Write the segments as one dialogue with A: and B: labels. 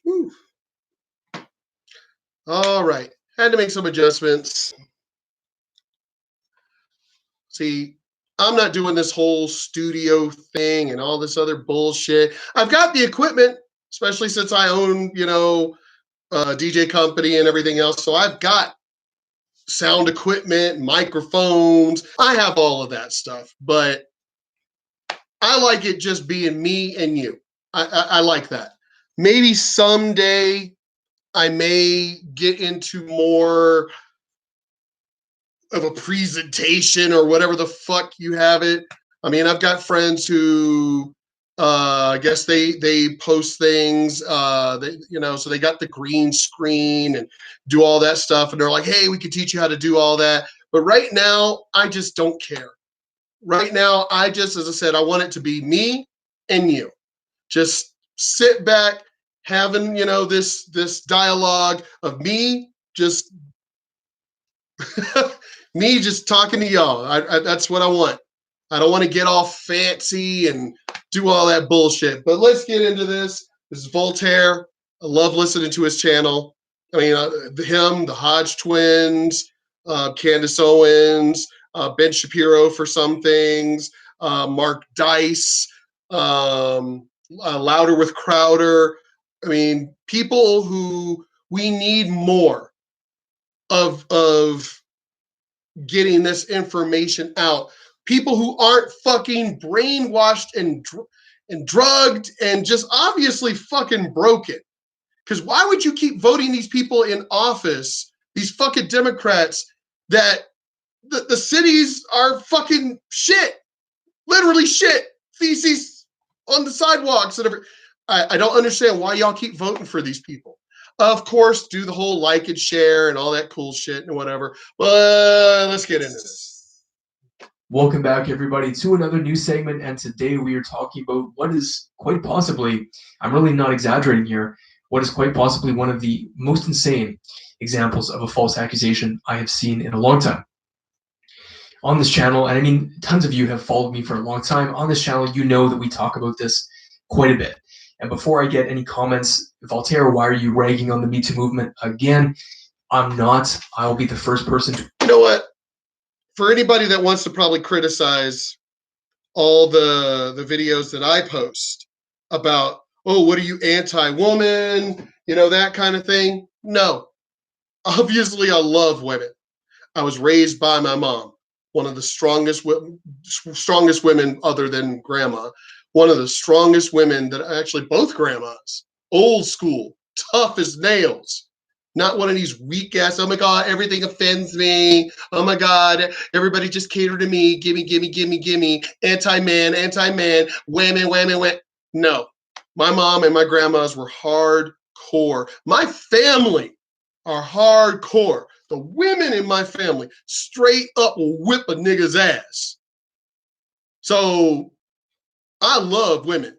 A: Whew. All right. Had to make some adjustments. See, I'm not doing this whole studio thing and all this other bullshit. I've got the equipment, especially since I own, DJ company and everything else. So I've got sound equipment, microphones. I have all of that stuff, but I like it just being me and you. I like that. Maybe someday I may get into more of a presentation or whatever the fuck you have it. I mean, I've got friends who I guess they post things so they got the green screen and do all that stuff, and they're like, hey, we can teach you how to do all that. But right now, I just don't care. Right now, I just, as I said, I want it to be me and you. Just sit back, having, this dialogue of me just me just talking to y'all. That's what I want. I don't want to get all fancy and do all that bullshit. But let's get into this. This is Voltaire. I love listening to his channel. I mean, him, the Hodge twins, Candace Owens, Ben Shapiro for some things, Mark Dice, Louder with Crowder. I mean, people who we need more of getting this information out. People who aren't fucking brainwashed and drugged and just obviously fucking broken. Because why would you keep voting these people in office, these fucking Democrats, that the cities are fucking shit, literally shit, feces on the sidewalks and everything. I don't understand why y'all keep voting for these people. Of course, do the whole like and share and all that cool shit and whatever. But let's get into this.
B: Welcome back, everybody, to another new segment. And today we are talking about what is quite possibly, I'm really not exaggerating here, what is quite possibly one of the most insane examples of a false accusation I have seen in a long time. On this channel, and I mean, tons of you have followed me for a long time. On this channel, you know that we talk about this quite a bit. And before I get any comments, Voltaire, why are you ragging on the Me Too movement again? I'm not. I'll be the first person to...
A: You know what? For anybody that wants to probably criticize all the videos that I post about, oh, what are you, anti-woman? That kind of thing. No. Obviously, I love women. I was raised by my mom, one of the strongest women other than grandma. One of the strongest women that actually both grandmas, old school, tough as nails, not one of these weak ass, oh my God, everything offends me. Oh my God, everybody just cater to me. Gimme. Anti-man, women. No, my mom and my grandmas were hardcore. My family are hardcore. The women in my family straight up will whip a nigga's ass. So I love women,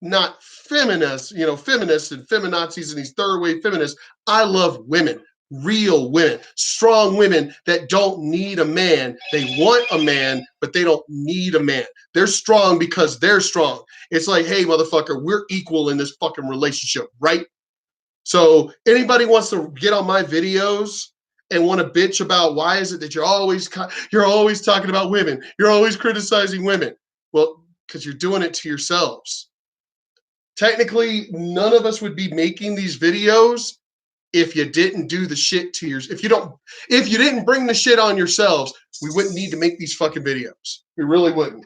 A: not feminists, feminists and feminazis and these third wave feminists. I love women, real women, strong women that don't need a man. They want a man, but they don't need a man. They're strong because they're strong. It's like, hey, motherfucker, we're equal in this fucking relationship, right? So anybody wants to get on my videos and want to bitch about why is it that you're always talking about women, you're always criticizing women. Well, because you're doing it to yourselves. Technically, none of us would be making these videos if you didn't do the shit to yours. If you didn't bring the shit on yourselves, we wouldn't need to make these fucking videos. We really wouldn't.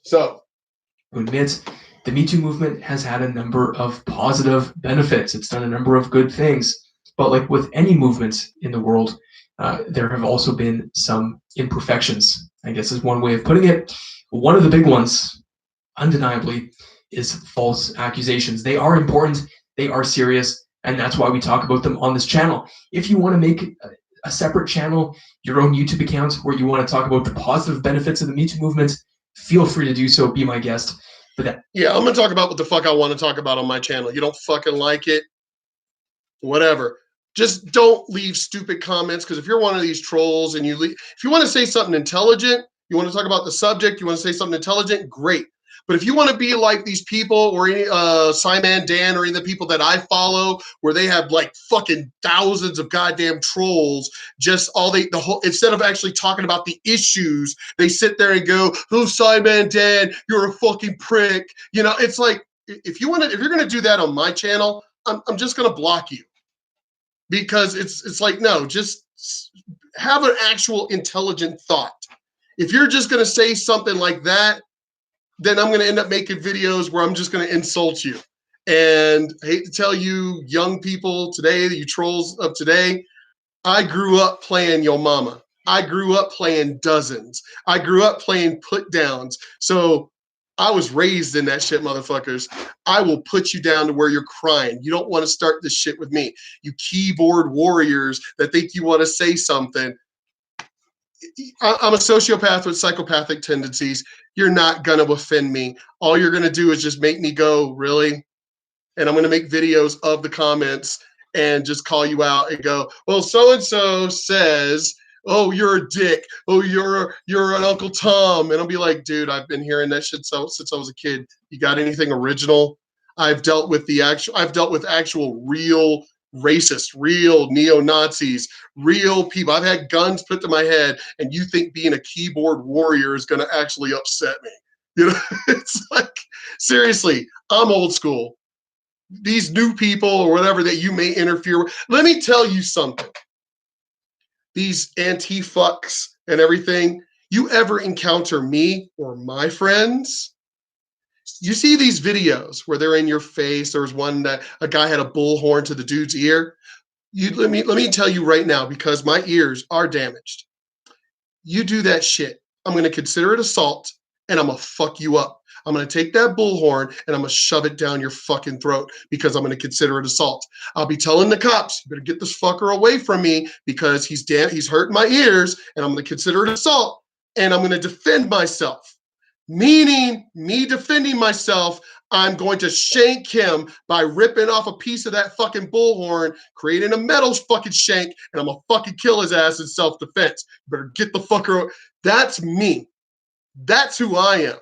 A: So,
B: admit the Me Too movement has had a number of positive benefits. It's done a number of good things. But like with any movement in the world, there have also been some imperfections, I guess is one way of putting it. One of the big ones, undeniably, is false accusations. They are important, they are serious, and that's why we talk about them on this channel. If you want to make a separate channel, your own YouTube account, where you want to talk about the positive benefits of the Me Too movement, feel free to do so, be my guest.
A: Yeah, I'm going to talk about what the fuck I want to talk about on my channel. You don't fucking like it, whatever. Just don't leave stupid comments, because if you're one of these trolls and if you want to say something intelligent, you want to talk about the subject, you want to say something intelligent, great. But if you want to be like these people or any Simon Dan or any of the people that I follow, where they have like fucking thousands of goddamn trolls, just all the whole, instead of actually talking about the issues, they sit there and go, "Oh, Simon Dan, you're a fucking prick." You know, it's like if you're gonna do that on my channel, I'm just gonna block you, because it's like, no, just have an actual intelligent thought. If you're just gonna say something like that, then I'm going to end up making videos where I'm just going to insult you. And I hate to tell you, young people today, you trolls of today, I grew up playing Yo Mama. I grew up playing Dozens. I grew up playing Put Downs. So I was raised in that shit, motherfuckers. I will put you down to where you're crying. You don't want to start this shit with me. You keyboard warriors that think you want to say something. I'm a sociopath with psychopathic tendencies. You're not going to offend me. All you're going to do is just make me go, really? And I'm going to make videos of the comments and just call you out and go, well, so-and-so says, oh, you're a dick. Oh, you're an Uncle Tom. And I'll be like, dude, I've been hearing that shit since I was a kid. You got anything original? I've dealt with actual real racists, real neo-Nazis, real people. I've had guns put to my head, and you think being a keyboard warrior is going to actually upset me? You know, it's like, seriously, I'm old school. These new people or whatever that you may interfere with, let me tell you something. These anti-fucks and everything, you ever encounter me or my friends, you see these videos where they're in your face. There was one that a guy had a bullhorn to the dude's ear. Let me tell you right now, because my ears are damaged. You do that shit, I'm going to consider it assault, and I'm going to fuck you up. I'm going to take that bullhorn and I'm going to shove it down your fucking throat, because I'm going to consider it assault. I'll be telling the cops, you better get this fucker away from me, because he's hurting my ears, and I'm going to consider it assault, and I'm going to defend myself. Meaning, me defending myself, I'm going to shank him by ripping off a piece of that fucking bullhorn, creating a metal fucking shank, and I'm gonna fucking kill his ass in self-defense. Better get the fucker. That's me. That's who I am.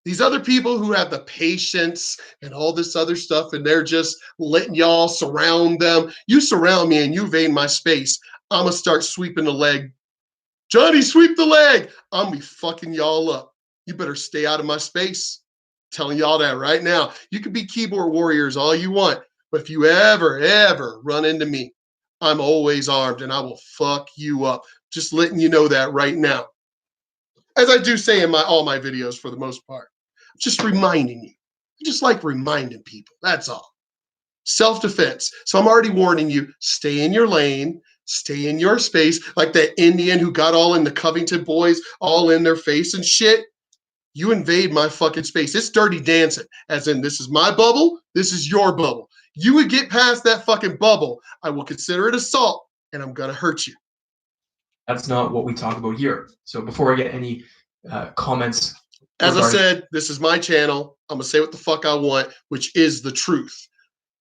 A: These other people who have the patience and all this other stuff, and they're just letting y'all surround them. You surround me and you invade my space, I'm gonna start sweeping the leg. Johnny, sweep the leg. I'm gonna be fucking y'all up. You better stay out of my space. I'm telling y'all that right now. You can be keyboard warriors all you want, but if you ever run into me, I'm always armed and I will fuck you up. Just letting you know that right now. As I do say in all my videos for the most part. Just reminding you. I just like reminding people. That's all. Self-defense. So I'm already warning you, stay in your lane. Stay in your space. Like that Indian who got all in the Covington boys, all in their face and shit. You invade my fucking space. It's dirty dancing. As in, this is my bubble. This is your bubble. You would get past that fucking bubble, I will consider it assault, and I'm going to hurt you.
B: That's not what we talk about here. So before I get any comments.
A: As I said, this is my channel. I'm going to say what the fuck I want, which is the truth.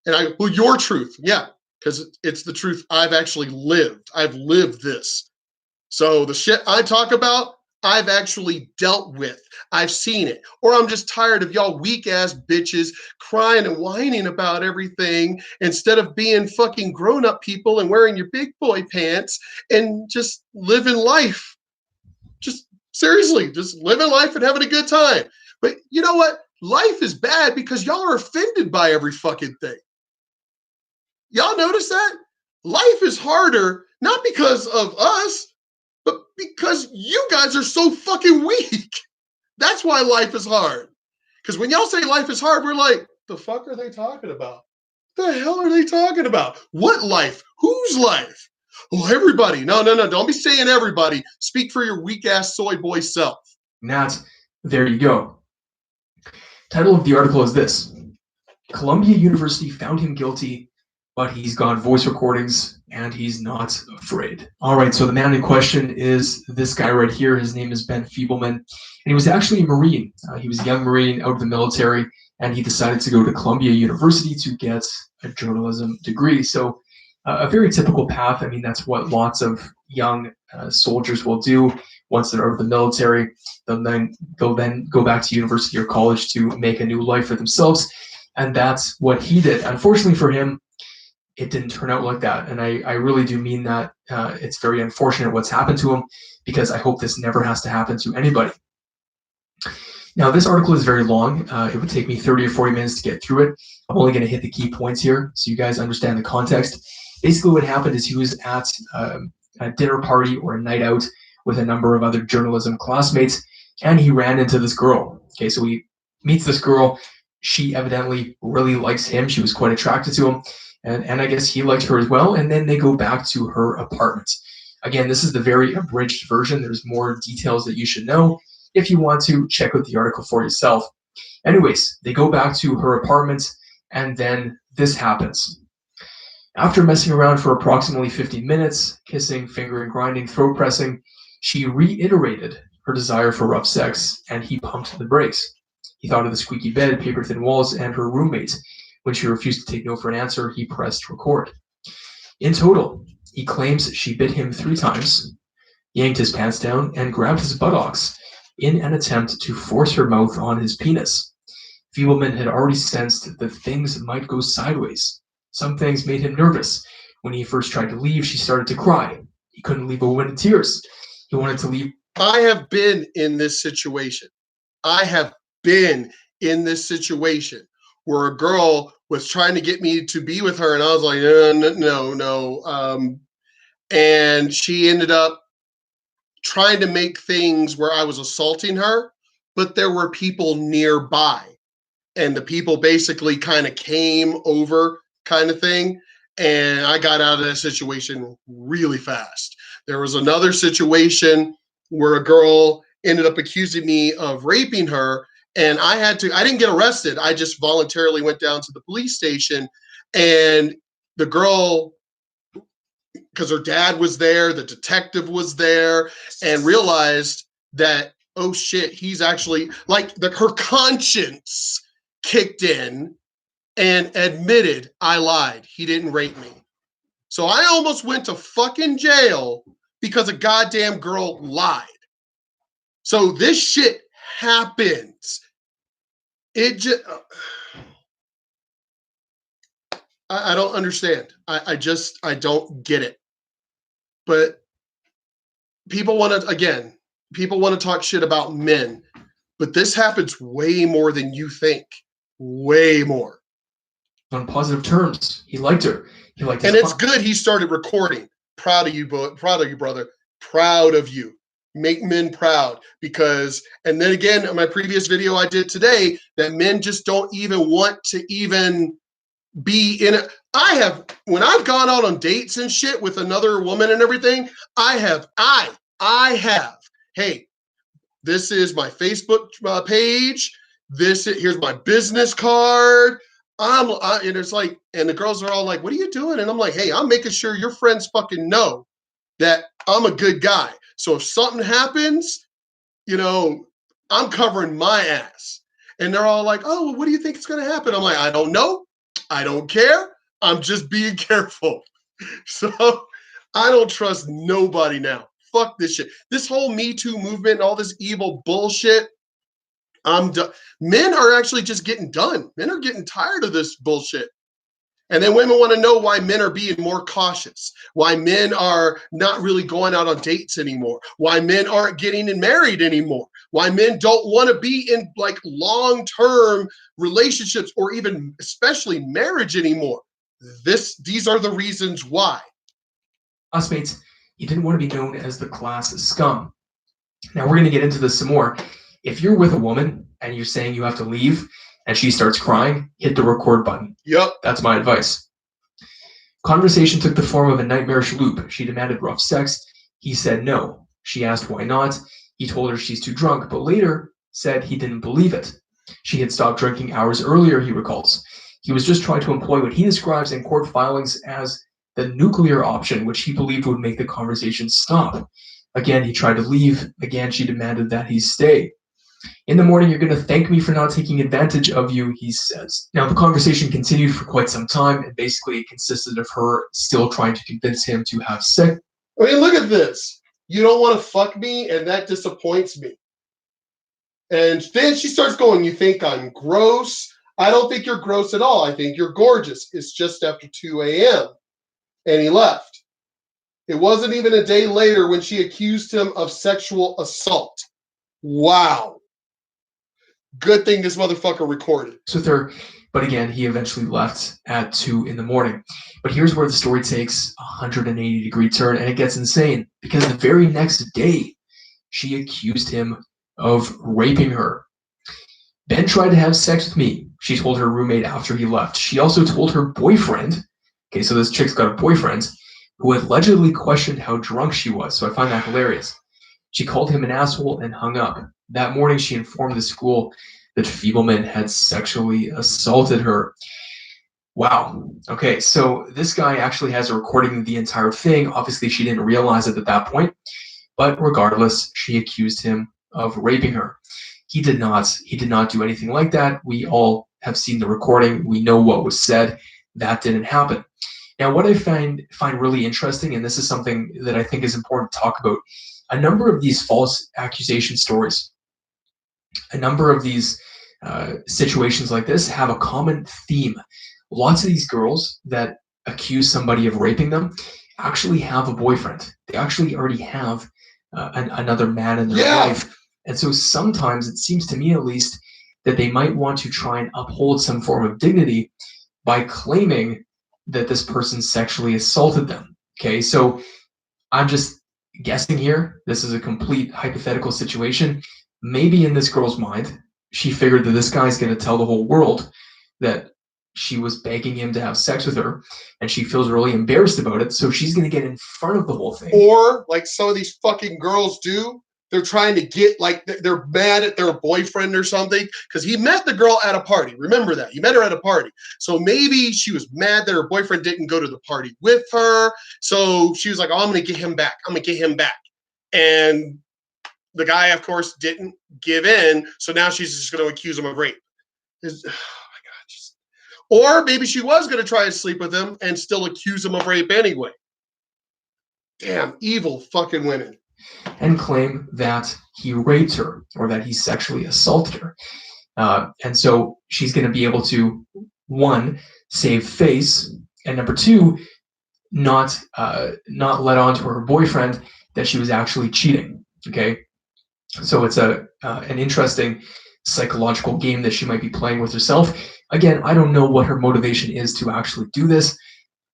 A: And well, your truth. Yeah, because it's the truth I've actually lived. I've lived this. So the shit I talk about, I've actually dealt with. I've seen it. Or I'm just tired of y'all weak ass bitches crying and whining about everything instead of being fucking grown up people and wearing your big boy pants and just living life. Just seriously, just living life and having a good time. But you know what? Life is bad because y'all are offended by every fucking thing. Y'all notice that? Life is harder, not because of us, but because you guys are so fucking weak. That's why life is hard. Because when y'all say life is hard, we're like, the fuck are they talking about? The hell are they talking about? What life? Whose life? Oh, everybody. No. Don't be saying everybody. Speak for your weak ass soy boy self.
B: Nat, there you go. Title of the article is this: Columbia University found him guilty, but he's got voice recordings and he's not afraid. All right, so the man in question is this guy right here. His name is Ben Feebleman, and he was actually a Marine. He was a young Marine out of the military, and he decided to go to Columbia University to get a journalism degree. So a very typical path. I mean, that's what lots of young soldiers will do Once they're out of the military, they'll then go back to university or college to make a new life for themselves. And that's what he did. Unfortunately for him, it didn't turn out like that. And I really do mean that. It's very unfortunate what's happened to him, because I hope this never has to happen to anybody. Now, this article is very long. It would take me 30 or 40 minutes to get through it. I'm only going to hit the key points here so you guys understand the context. Basically, what happened is he was at a dinner party or a night out with a number of other journalism classmates, and he ran into this girl. Okay, so he meets this girl. She evidently really likes him. She was quite attracted to him, and I guess he liked her as well. And then they go back to her apartment. Again, this is the very abridged version. There's more details that you should know. If you want to, check out the article for yourself. Anyways, they go back to her apartment, and then this happens. After messing around for approximately 15 minutes, kissing, fingering, grinding, throat pressing, she reiterated her desire for rough sex, and he pumped the brakes. He thought of the squeaky bed, paper-thin walls, and her roommate. When she refused to take no for an answer, he pressed record. In total, he claims she bit him 3 times, yanked his pants down, and grabbed his buttocks in an attempt to force her mouth on his penis. Feebleman had already sensed that things might go sideways. Some things made him nervous. When he first tried to leave, she started to cry. He couldn't leave a woman in tears. He wanted to leave.
A: I have been in this situation. I have been in this situation where a girl was trying to get me to be with her, and I was like, no. And she ended up trying to make things where I was assaulting her, but there were people nearby, and the people basically kind of came over kind of thing. And I got out of that situation really fast. There was another situation where a girl ended up accusing me of raping her, and I didn't get arrested. I just voluntarily went down to the police station, and the girl, because her dad was there, the detective was there, and realized that, oh shit, he's actually like her conscience kicked in and admitted, I lied. He didn't rape me. So I almost went to fucking jail because a goddamn girl lied. So this shit happens. It just, I don't understand. I don't get it. But people want to talk shit about men, but this happens way more than you think. Way more.
B: On positive terms. He liked her. He liked
A: and it's good he started recording. Proud of you, brother. Proud of you. Make men proud, because, and then again, in my previous video I did today, that men just don't even want to even be in it. When I've gone out on dates and shit with another woman and everything, I have, hey, this is my Facebook page. Here's my business card. And it's like, and the girls are all like, what are you doing? And I'm like, hey, I'm making sure your friends fucking know that I'm a good guy. So if something happens, I'm covering my ass. And they're all like, oh, well, what do you think is going to happen? I'm like, I don't know. I don't care. I'm just being careful. So I don't trust nobody now. Fuck this shit. This whole Me Too movement and all this evil bullshit, I'm done. Men are actually just getting done. Men are getting tired of this bullshit. And then women want to know why men are being more cautious, why men are not really going out on dates anymore, why men aren't getting married anymore, why men don't want to be in like long-term relationships or even especially marriage anymore. These are the reasons why.
B: Classmates, he didn't want to be known as the class scum. Now we're going to get into this some more. If you're with a woman and you're saying you have to leave and she starts crying, hit the record button.
A: Yep.
B: That's my advice. Conversation took the form of a nightmarish loop. She demanded rough sex. He said no. She asked why not. He told her she's too drunk, but later said he didn't believe it. She had stopped drinking hours earlier, he recalls. He was just trying to employ what he describes in court filings as the nuclear option, which he believed would make the conversation stop. Again, he tried to leave. Again, she demanded that he stay. In the morning, you're going to thank me for not taking advantage of you, he says. Now, the conversation continued for quite some time, and basically it consisted of her still trying to convince him to have sex.
A: I mean, look at this. you don't want to fuck me, and that disappoints me. And then she starts going, you think I'm gross? I don't think you're gross at all. I think you're gorgeous. It's just after 2 a.m. And he left. It wasn't even a day later when she accused him of sexual assault. Wow. Good thing this motherfucker recorded.
B: With her, but again, he eventually left at 2 in the morning. But here's where the story takes a 180-degree turn, and it gets insane, because the very next day, she accused him of raping her. Ben tried to have sex with me, she told her roommate after he left. She also told her boyfriend, okay, so this chick's got a boyfriend, who allegedly questioned how drunk she was, so I find that hilarious. She called him an asshole and hung up. That morning, she informed the school that Fiebelman had sexually assaulted her. Wow. Okay, so this guy actually has a recording of the entire thing. Obviously, she didn't realize it at that point, but regardless, she accused him of raping her. He did not do anything like that. We all have seen the recording. We know what was said. That didn't happen. Now, what I find really interesting, and this is something that I think is important to talk about, a number of these false accusation stories, a number of these situations like this have a common theme. Lots of these girls that accuse somebody of raping them actually have a boyfriend. They actually already have another man in their life. And so sometimes it seems to me, at least, that they might want to try and uphold some form of dignity by claiming that this person sexually assaulted them. Okay, so I'm just guessing here. This is a complete hypothetical situation. Maybe in this girl's mind, she figured that this guy's going to tell the whole world that she was begging him to have sex with her, and she feels really embarrassed about it, so she's going to get in front of the whole thing.
A: Or, like some of these fucking girls do, they're trying to get, like, they're mad at their boyfriend or something, because he met the girl at a party. Remember that. He met her at a party. So maybe she was mad that her boyfriend didn't go to the party with her, so she was like, oh, I'm going to get him back. I'm going to get him back. And the guy, of course, didn't give in, so now she's just going to accuse him of rape. Or maybe she was going to try to sleep with him and still accuse him of rape anyway. Damn, evil fucking women.
B: And claim that he raped her or that he sexually assaulted her. And so she's going to be able to, one, save face, and number two, not let on to her boyfriend that she was actually cheating. Okay, so it's an interesting psychological game that she might be playing with herself. Again, I don't know what her motivation is to actually do this.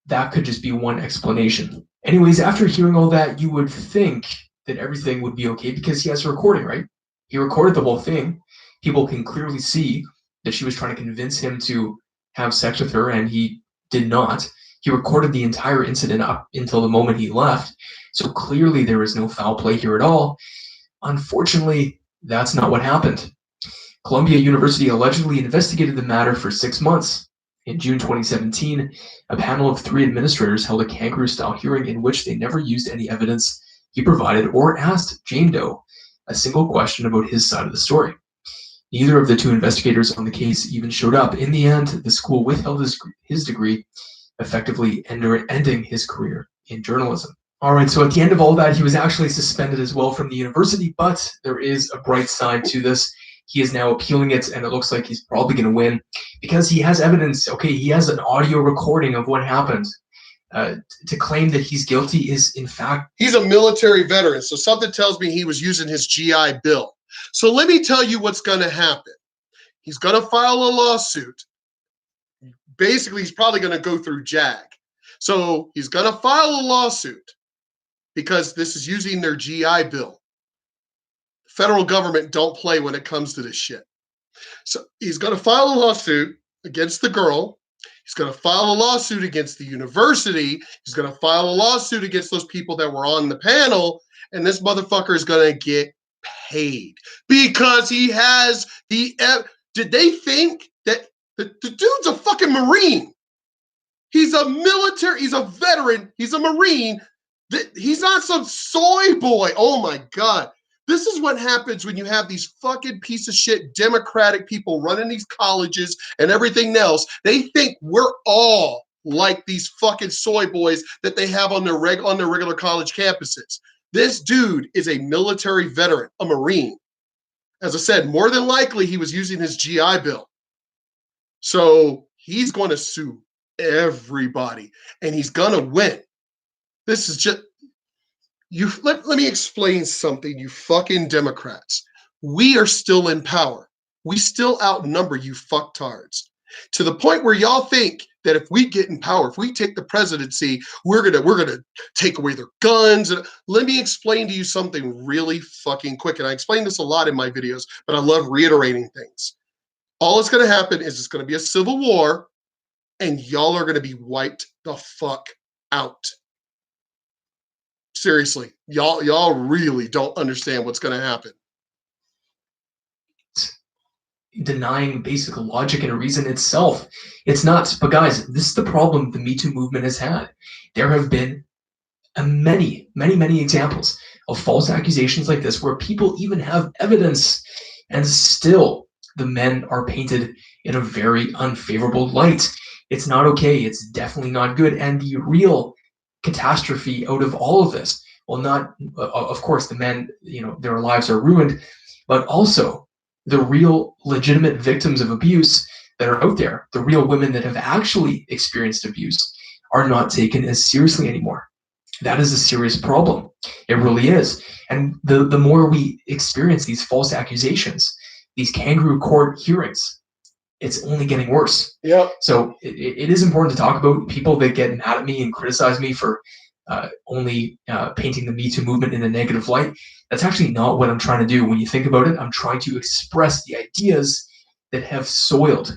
B: That could just be one explanation. Anyways, after hearing all that, you would think that everything would be okay because he has a recording, right? He recorded the whole thing. People can clearly see that she was trying to convince him to have sex with her, and he did not. He recorded the entire incident up until the moment he left. So clearly there is no foul play here at all. Unfortunately, that's not what happened. Columbia University allegedly investigated the matter for 6 months. In June 2017, a panel of 3 administrators held a kangaroo-style hearing in which they never used any evidence he provided or asked Jane Doe a single question about his side of the story. Neither of the 2 investigators on the case even showed up. In the end, the school withheld his degree, effectively ending his career in journalism. All right, so at the end of all that, he was actually suspended as well from the university, but there is a bright side to this. He is now appealing it, and it looks like he's probably going to win because he has evidence. Okay, he has an audio recording of what happened. To claim that he's guilty is, in fact...
A: He's a military veteran, so something tells me he was using his GI Bill. So let me tell you what's going to happen. He's going to file a lawsuit. Basically, he's probably going to go through JAG. So he's going to file a lawsuit because this is using their GI Bill. Federal government don't play when it comes to this shit. So he's going to file a lawsuit against the girl. He's going to file a lawsuit against the university. He's going to file a lawsuit against those people that were on the panel. And this motherfucker is going to get paid because he has the... Did they think that the dude's a fucking Marine? He's a military, he's a veteran, he's a Marine. He's not some soy boy. Oh my God. This is what happens when you have these fucking piece of shit Democratic people running these colleges and everything else. They think we're all like these fucking soy boys that they have on their regular college campuses. This dude is a military veteran, a Marine. As I said, more than likely he was using his GI Bill. So he's going to sue everybody and he's going to win. This is just, let me explain something, you fucking Democrats. We are still in power. We still outnumber you fucktards. To the point where y'all think that if we get in power, if we take the presidency, we're gonna take away their guns. And let me explain to you something really fucking quick. And I explain this a lot in my videos, but I love reiterating things. All that's gonna happen is it's gonna be a civil war, and y'all are gonna be wiped the fuck out. Seriously, y'all really don't understand what's gonna happen.
B: Denying basic logic and reason itself. It's nuts. But guys, this is the problem the Me Too movement has had. There have been many examples of false accusations like this where people even have evidence and still the men are painted in a very unfavorable light. It's not okay. It's definitely not good. And the real catastrophe out of all of this, well, not, of course, the men, their lives are ruined, but also the real legitimate victims of abuse that are out there, the real women that have actually experienced abuse, are not taken as seriously anymore. That is a serious problem. It really is. And the more we experience these false accusations, these kangaroo court hearings, it's only getting worse.
A: Yep.
B: So it is important to talk about. People that get mad at me and criticize me for only painting the Me Too movement in a negative light. That's actually not what I'm trying to do. When you think about it, I'm trying to express the ideas that have soiled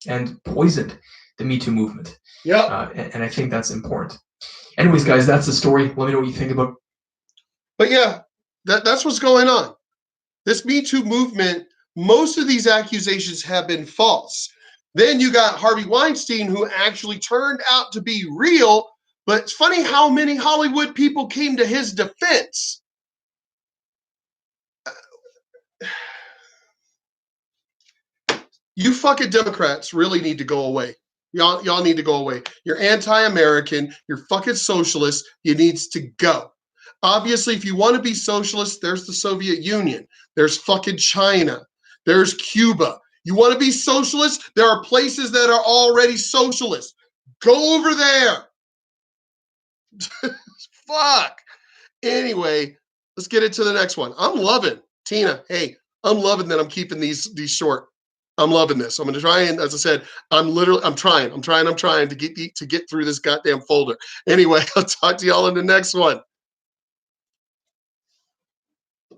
B: and poisoned the Me Too movement.
A: Yeah.
B: And I think that's important. Anyways, guys, that's the story. Let me know what you think about it.
A: But yeah, that's what's going on. This Me Too movement, most of these accusations have been false. Then you got Harvey Weinstein, who actually turned out to be real. But it's funny how many Hollywood people came to his defense. You fucking Democrats really need to go away. Y'all need to go away. You're anti-American. You're fucking socialist. You needs to go. Obviously, if you want to be socialist, there's the Soviet Union. There's fucking China. There's Cuba. You want to be socialist? There are places that are already socialist. Go over there. Fuck. Anyway, let's get into the next one. I'm loving, Tina, hey, I'm loving that I'm keeping these short. I'm loving this. I'm going to try and, as I said, I'm trying to get through this goddamn folder. Anyway, I'll talk to y'all in the next one.